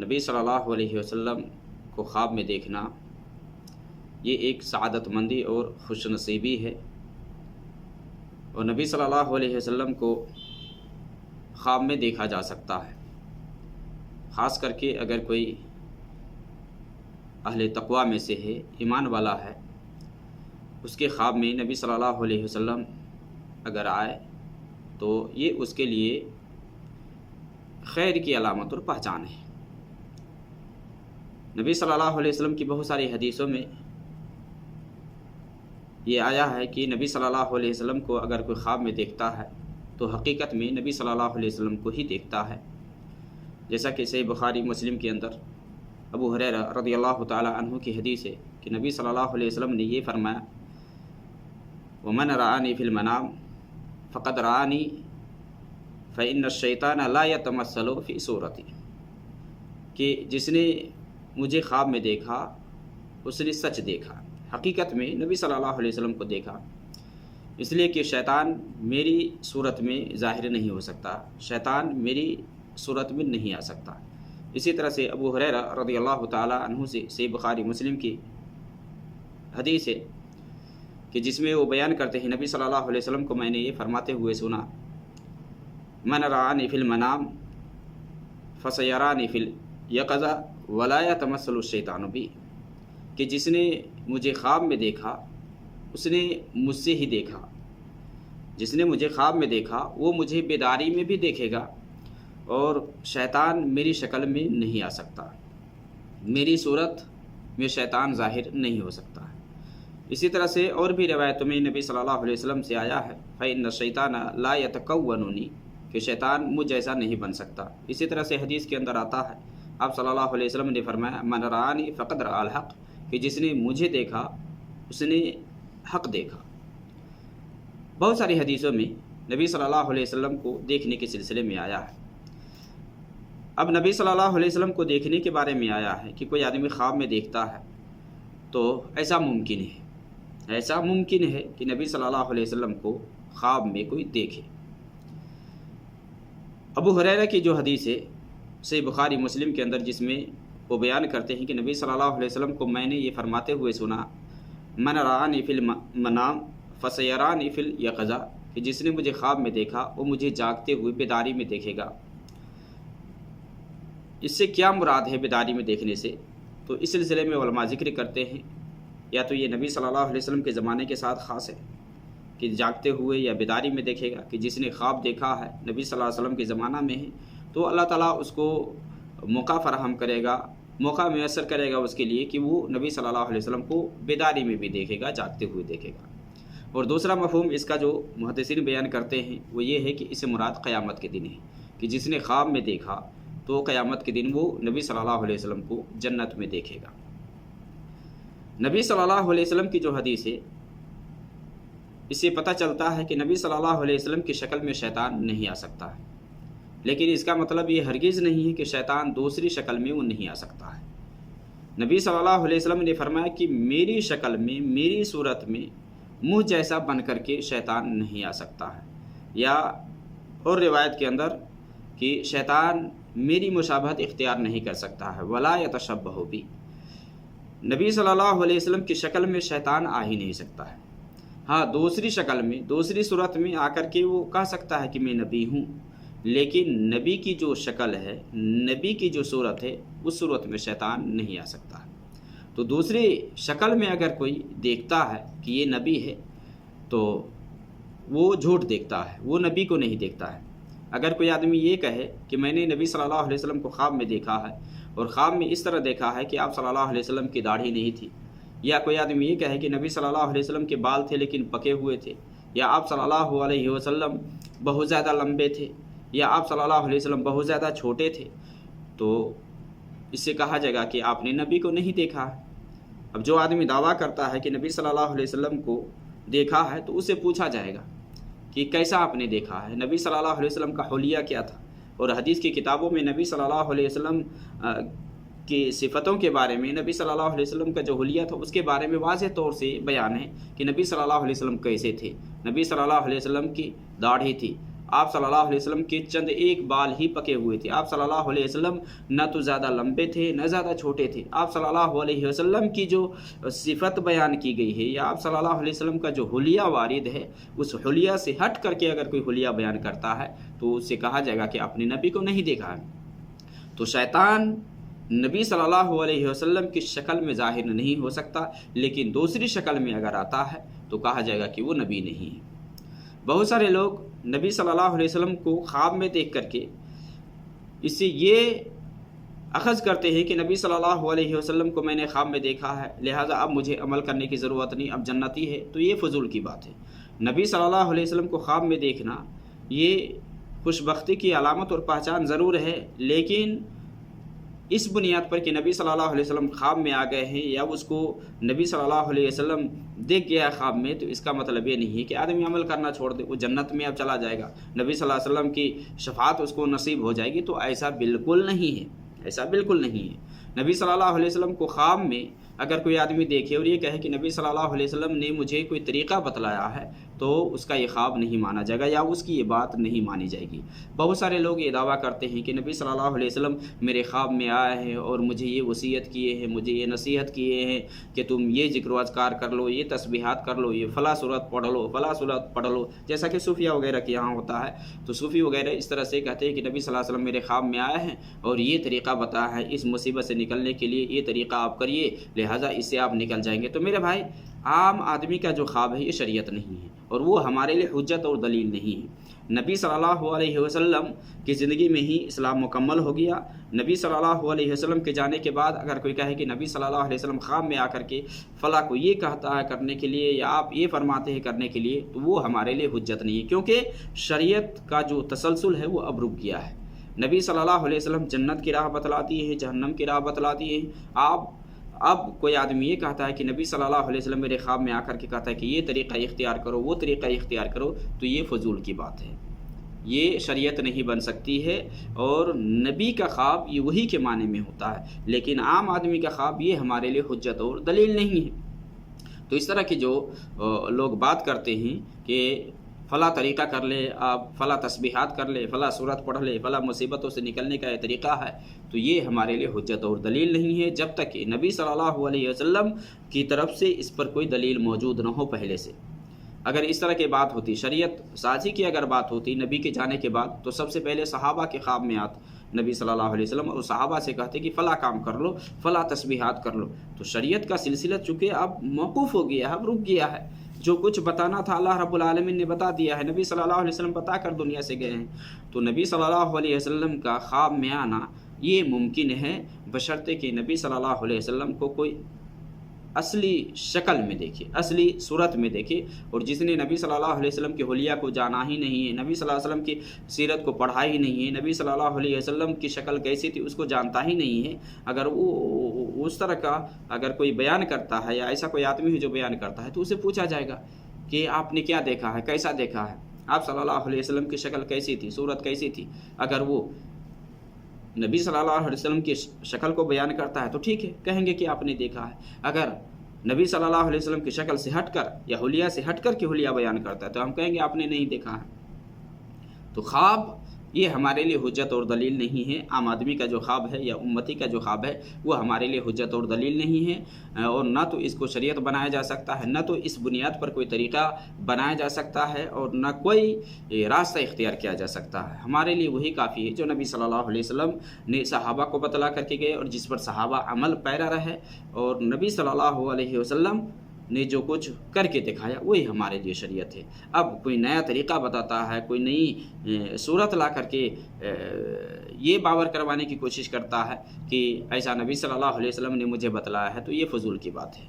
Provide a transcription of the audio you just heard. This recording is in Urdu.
نبی صلی اللہ علیہ وسلم کو خواب میں دیکھنا یہ ایک سعادت مندی اور خوش نصیبی ہے، اور نبی صلی اللہ علیہ وسلم کو خواب میں دیکھا جا سکتا ہے، خاص کر کے اگر کوئی اہل تقوی میں سے ہے، ایمان والا ہے، اس کے خواب میں نبی صلی اللہ علیہ وسلم اگر آئے تو یہ اس کے لیے خیر کی علامت اور پہچان ہے۔ نبی صلی اللہ علیہ وسلم کی بہت ساری حدیثوں میں یہ آیا ہے کہ نبی صلی اللہ علیہ وسلم کو اگر کوئی خواب میں دیکھتا ہے تو حقیقت میں نبی صلی اللہ علیہ وسلم کو ہی دیکھتا ہے، جیسا کہ صحیح بخاری مسلم کے اندر ابو ہریرہ رضی اللہ تعالی عنہ کی حدیث ہے کہ نبی صلی اللہ علیہ وسلم نے یہ فرمایا، وَمَنْ رَآنِي فِي الْمَنَامِ فَقَدْ رَآنِي فَإِنَّ الشَّيْطَانَ لَا يَتَمَثَّلُ فِي صُورَتِي، کہ جس نے مجھے خواب میں دیکھا اس نے سچ دیکھا، حقیقت میں نبی صلی اللہ علیہ وسلم کو دیکھا، اس لیے کہ شیطان میری صورت میں ظاہر نہیں ہو سکتا، شیطان میری صورت میں نہیں آ سکتا۔ اسی طرح سے ابو ہریرہ رضی اللہ تعالی عنہ سے صحیح بخاری مسلم کی حدیث ہے کہ جس میں وہ بیان کرتے ہیں، نبی صلی اللہ علیہ وسلم کو میں نے یہ فرماتے ہوئے سنا، من رآنی فی المنام فسیرانی فی الیقظہ ولا یتمثل الشیطان بی، کہ جس نے مجھے خواب میں دیکھا اس نے مجھ سے ہی دیکھا، جس نے مجھے خواب میں دیکھا وہ مجھے بیداری میں بھی دیکھے گا، اور شیطان میری شکل میں نہیں آ سکتا، میری صورت میں شیطان ظاہر نہیں ہو سکتا۔ اسی طرح سے اور بھی روایتوں میں نبی صلی اللہ علیہ وسلم سے آیا ہے، فإن الشیطان لا یتکوننی، کہ شیطان مجھ جیسا نہیں بن سکتا۔ اسی طرح سے حدیث کے اندر آتا ہے، آپ صلی اللہ علیہ وسلم نے فرمایا، من رآنی فقد رأى الحق، کہ جس نے مجھے دیکھا اس نے حق دیکھا۔ بہت ساری حدیثوں میں نبی صلی اللہ علیہ وسلم کو دیکھنے کے سلسلے میں آیا ہے۔ اب نبی صلی اللہ علیہ وسلم کو دیکھنے کے بارے میں آیا ہے کہ کوئی آدمی خواب میں دیکھتا ہے تو ایسا ممکن ہے کہ نبی صلی اللہ علیہ وسلم کو خواب میں کوئی دیکھے۔ ابو ہریرہ کی جو حدیث ہے صحیح بخاری مسلم کے اندر، جس میں وہ بیان کرتے ہیں کہ نبی صلی اللہ علیہ وسلم کو میں نے یہ فرماتے ہوئے سنا، من رآنی فی المنام فسیرانی فی الیقظہ، کہ جس نے مجھے خواب میں دیکھا وہ مجھے جاگتے ہوئے بیداری میں دیکھے گا۔ اس سے کیا مراد ہے بیداری میں دیکھنے سے؟ تو اس سلسلے میں علماء ذکر کرتے ہیں، یا تو یہ نبی صلی اللہ علیہ وسلم کے زمانے کے ساتھ خاص ہے کہ جاگتے ہوئے یا بیداری میں دیکھے گا، کہ جس نے خواب دیکھا ہے نبی صلی اللہ علیہ وسلم کے زمانہ میں ہے تو اللہ تعالیٰ اس کو موقع فراہم کرے گا، موقع میسر کرے گا اس کے لیے کہ وہ نبی صلی اللہ علیہ وسلم کو بیداری میں بھی دیکھے گا، جاگتے ہوئے دیکھے گا۔ اور دوسرا مفہوم اس کا جو محدثین بیان کرتے ہیں وہ یہ ہے کہ اس سے مراد قیامت کے دن ہے، کہ جس نے خواب میں دیکھا تو قیامت کے دن وہ نبی صلی اللہ علیہ وسلم کو جنت میں دیکھے گا۔ نبی صلی اللہ علیہ وسلم کی جو حدیث ہے اس سے پتہ چلتا ہے کہ نبی صلی اللہ علیہ وسلم کی شکل میں شیطان نہیں آ سکتا ہے، لیکن اس کا مطلب یہ ہرگز نہیں ہے کہ شیطان دوسری شکل میں وہ نہیں آ سکتا ہے۔ نبی صلی اللہ علیہ وسلم نے فرمایا کہ میری شکل میں، میری صورت میں مجھ جیسا بن کر کے شیطان نہیں آ سکتا ہے، یا اور روایت کے اندر کہ شیطان میری مشابہت اختیار نہیں کر سکتا ہے، ولا یتشبہ بی، نبی صلی اللہ علیہ وسلم کی شکل میں شیطان آ ہی نہیں سکتا ہے۔ ہاں دوسری شکل میں، دوسری صورت میں آ کر کے وہ کہہ سکتا ہے کہ میں نبی ہوں، لیکن نبی کی جو شکل ہے، نبی کی جو صورت ہے، اس صورت میں شیطان نہیں آ سکتا ہے۔ تو دوسری شکل میں اگر کوئی دیکھتا ہے کہ یہ نبی ہے تو وہ جھوٹ دیکھتا ہے، وہ نبی کو نہیں دیکھتا ہے۔ اگر کوئی آدمی یہ کہے کہ میں نے نبی صلی اللہ علیہ وسلم کو خواب میں دیکھا ہے، اور خواب میں اس طرح دیکھا ہے کہ آپ صلی اللہ علیہ وسلم کی داڑھی نہیں تھی، یا کوئی آدمی یہ کہے کہ نبی صلی اللہ علیہ وسلم کے بال تھے لیکن پکے ہوئے تھے، یا آپ صلی اللہ علیہ وسلم بہت زیادہ لمبے تھے، یا آپ صلی اللہ علیہ وسلم بہت زیادہ چھوٹے تھے، تو اس سے کہا جائے گا کہ آپ نے نبی کو نہیں دیکھا ہے۔ اب جو آدمی دعویٰ کرتا ہے کہ نبی صلی اللہ علیہ وسلم کو دیکھا ہے تو اس سے پوچھا جائے گا کہ کیسا آپ نے دیکھا ہے، نبی صلی اللہ علیہ وسلم کا حلیہ کیا تھا؟ اور حدیث کی کتابوں میں نبی صلی اللہ علیہ وسلم کی صفتوں کے بارے میں، نبی صلی اللہ علیہ وسلم کا جو حلیہ تھا اس کے بارے میں واضح طور سے بیان ہے کہ نبی صلی اللہ علیہ وسلم کیسے تھے۔ نبی صلی اللہ علیہ وسلم کی داڑھی تھی، آپ صلی اللہ علیہ وسلم کے چند ایک بال ہی پکے ہوئے تھے۔ آپ صلی اللہ علیہ وسلم نہ تو زیادہ لمبے تھے نہ زیادہ چھوٹے تھے۔ آپ صلی اللہ علیہ وسلم کی جو صفت بیان کی گئی ہے یا آپ صلی اللہ علیہ وسلم کا جو حلیہ وارد ہے، اس حلیہ سے ہٹ کر کے اگر کوئی حلیہ بیان کرتا ہے تو اس سے کہا جائے گا کہ اپنے نبی کو نہیں دیکھا ہے۔ تو شیطان نبی صلی اللہ علیہ وسلم کی شکل میں ظاہر نہیں ہو سکتا، لیکن دوسری شکل میں اگر آتا ہے تو کہا جائے گا کہ وہ نبی نہیں ہے۔ بہت سارے لوگ نبی صلی اللہ علیہ وسلم کو خواب میں دیکھ کر کے اس سے یہ اخذ کرتے ہیں کہ نبی صلی اللہ علیہ وسلم کو میں نے خواب میں دیکھا ہے، لہٰذا اب مجھے عمل کرنے کی ضرورت نہیں، اب جنتی ہے۔ تو یہ فضول کی بات ہے۔ نبی صلی اللہ علیہ وسلم کو خواب میں دیکھنا یہ خوش بختی کی علامت اور پہچان ضرور ہے، لیکن اس بنیاد پر کہ نبی صلی اللہ علیہ وسلم خواب میں آ گئے ہیں یا اس کو نبی صلی اللہ علیہ وسلم دیکھ گیا ہے خواب میں، تو اس کا مطلب یہ نہیں ہے کہ آدمی عمل کرنا چھوڑ دے، وہ جنت میں اب چلا جائے گا، نبی صلی اللہ علیہ وسلم کی شفاعت اس کو نصیب ہو جائے گی۔ تو ایسا بالکل نہیں ہے، ایسا بالکل نہیں ہے۔ نبی صلی اللہ علیہ وسلم کو خواب میں اگر کوئی آدمی دیکھے اور یہ کہے کہ نبی صلی اللہ علیہ وسلم نے مجھے کوئی طریقہ بتلایا ہے، تو اس کا یہ خواب نہیں مانا جائے گا یا اس کی یہ بات نہیں مانی جائے گی۔ بہت سارے لوگ یہ دعویٰ کرتے ہیں کہ نبی صلی اللہ علیہ وسلم میرے خواب میں آئے ہیں اور مجھے یہ وصیت کیے ہیں، مجھے یہ نصیحت کیے ہیں کہ تم یہ ذکر و اذکار کر لو، یہ تسبیحات کر لو، یہ فلاں سورت پڑھ لو، فلاں سورت پڑھ لو، جیسا کہ صوفیہ وغیرہ کے یہاں ہوتا ہے۔ تو صوفی وغیرہ اس طرح سے کہتے ہیں کہ نبی صلی اللہ علیہ وسلم میرے خواب میں آئے ہیں اور یہ طریقہ بتایا ہے، اس مصیبت سے نکلنے کے لیے یہ طریقہ آپ کریے، لہٰذا اس سے آپ نکل جائیں گے۔ تو میرے بھائی، عام آدمی کا جو خواب ہے یہ شریعت نہیں ہے اور وہ ہمارے لیے حجت اور دلیل نہیں ہے۔ نبی صلی اللہ علیہ وسلم کی زندگی میں ہی اسلام مکمل ہو گیا۔ نبی صلی اللہ علیہ وسلم کے جانے کے بعد اگر کوئی کہے کہ نبی صلی اللہ علیہ وسلم خواب میں آ کر کے فلاں کو یہ کہتا ہے کرنے کے لیے یا آپ یہ فرماتے ہیں کرنے کے لیے، تو وہ ہمارے لیے حجت نہیں ہے، کیونکہ شریعت کا جو تسلسل ہے وہ اب رک گیا ہے۔ نبی صلی اللہ علیہ وسلم جنت کی راہ بتلاتی ہے، جہنم کی راہ بتلاتی ہے۔ اب کوئی آدمی یہ کہتا ہے کہ نبی صلی اللہ علیہ وسلم میرے خواب میں آ کر کے کہتا ہے کہ یہ طریقہ اختیار کرو، وہ طریقہ اختیار کرو، تو یہ فضول کی بات ہے، یہ شریعت نہیں بن سکتی ہے۔ اور نبی کا خواب یہ وہی کے معنی میں ہوتا ہے، لیکن عام آدمی کا خواب یہ ہمارے لیے حجت اور دلیل نہیں ہے۔ تو اس طرح کی جو لوگ بات کرتے ہیں کہ فلاں طریقہ کر لے، آپ فلاں تسبیحات کر لے، فلاں سورت پڑھ لے، فلاں مصیبتوں سے نکلنے کا یہ طریقہ ہے، تو یہ ہمارے لیے حجت اور دلیل نہیں ہے جب تک کہ نبی صلی اللہ علیہ وسلم کی طرف سے اس پر کوئی دلیل موجود نہ ہو پہلے سے۔ اگر اس طرح کی بات ہوتی، شریعت سازی کی اگر بات ہوتی نبی کے جانے کے بعد، تو سب سے پہلے صحابہ کے خواب میں آتے نبی صلی اللہ علیہ وسلم اور صحابہ سے کہتے کہ فلاں کام کر لو، فلاں تسبیحات کر لو۔ تو شریعت کا سلسلہ چونکہ اب موقوف ہو گیا ہے، اب رک گیا ہے۔ جو کچھ بتانا تھا اللہ رب العالمین نے بتا دیا ہے، نبی صلی اللہ علیہ وسلم بتا کر دنیا سے گئے ہیں۔ تو نبی صلی اللہ علیہ وسلم کا خواب میں آنا یہ ممکن ہے، بشرطے کہ نبی صلی اللہ علیہ وسلم کو کوئی اصلی شکل میں دیکھے، اصلی صورت میں دیکھے۔ اور جس نے نبی صلی اللہ علیہ وسلم کے حلیہ کو جانا ہی نہیں ہے، نبی صلی اللہ علیہ وسلم کی سیرت کو پڑھا ہی نہیں ہے، نبی صلی اللہ علیہ وسلم کی شکل کیسی تھی اس کو جانتا ہی نہیں ہے، اگر وہ اس طرح کا اگر کوئی بیان کرتا ہے یا ایسا کوئی آدمی ہے جو بیان کرتا ہے، تو اسے پوچھا جائے گا کہ آپ نے کیا دیکھا ہے، کیسا دیکھا ہے، آپ صلی اللہ علیہ وسلم کی شکل کیسی تھی، صورت کیسی تھی۔ اگر وہ نبی صلی اللہ علیہ وسلم کی شکل کو بیان کرتا ہے تو ٹھیک ہے، کہیں گے کہ آپ نے دیکھا ہے۔ اگر نبی صلی اللہ علیہ وسلم کی شکل سے ہٹ کر یا حلیہ سے ہٹ کر کے حلیہ بیان کرتا ہے تو ہم کہیں گے آپ نے نہیں دیکھا ہے۔ تو خواب یہ ہمارے لیے حجت اور دلیل نہیں ہے۔ عام آدمی کا جو خواب ہے یا امتی کا جو خواب ہے وہ ہمارے لیے حجت اور دلیل نہیں ہے، اور نہ تو اس کو شریعت بنایا جا سکتا ہے، نہ تو اس بنیاد پر کوئی طریقہ بنایا جا سکتا ہے، اور نہ کوئی راستہ اختیار کیا جا سکتا ہے۔ ہمارے لیے وہی کافی ہے جو نبی صلی اللہ علیہ وسلم نے صحابہ کو بتلا کر کے گئے اور جس پر صحابہ عمل پیرا رہے، اور نبی صلی اللہ علیہ وسلم نے جو کچھ کر کے دکھایا وہی ہمارے لیے شریعت ہے۔ اب کوئی نیا طریقہ بتاتا ہے، کوئی نئی صورت لا کر کے یہ باور کروانے کی کوشش کرتا ہے کہ ایسا نبی صلی اللہ علیہ وسلم نے مجھے بتلایا ہے، تو یہ فضول کی بات ہے۔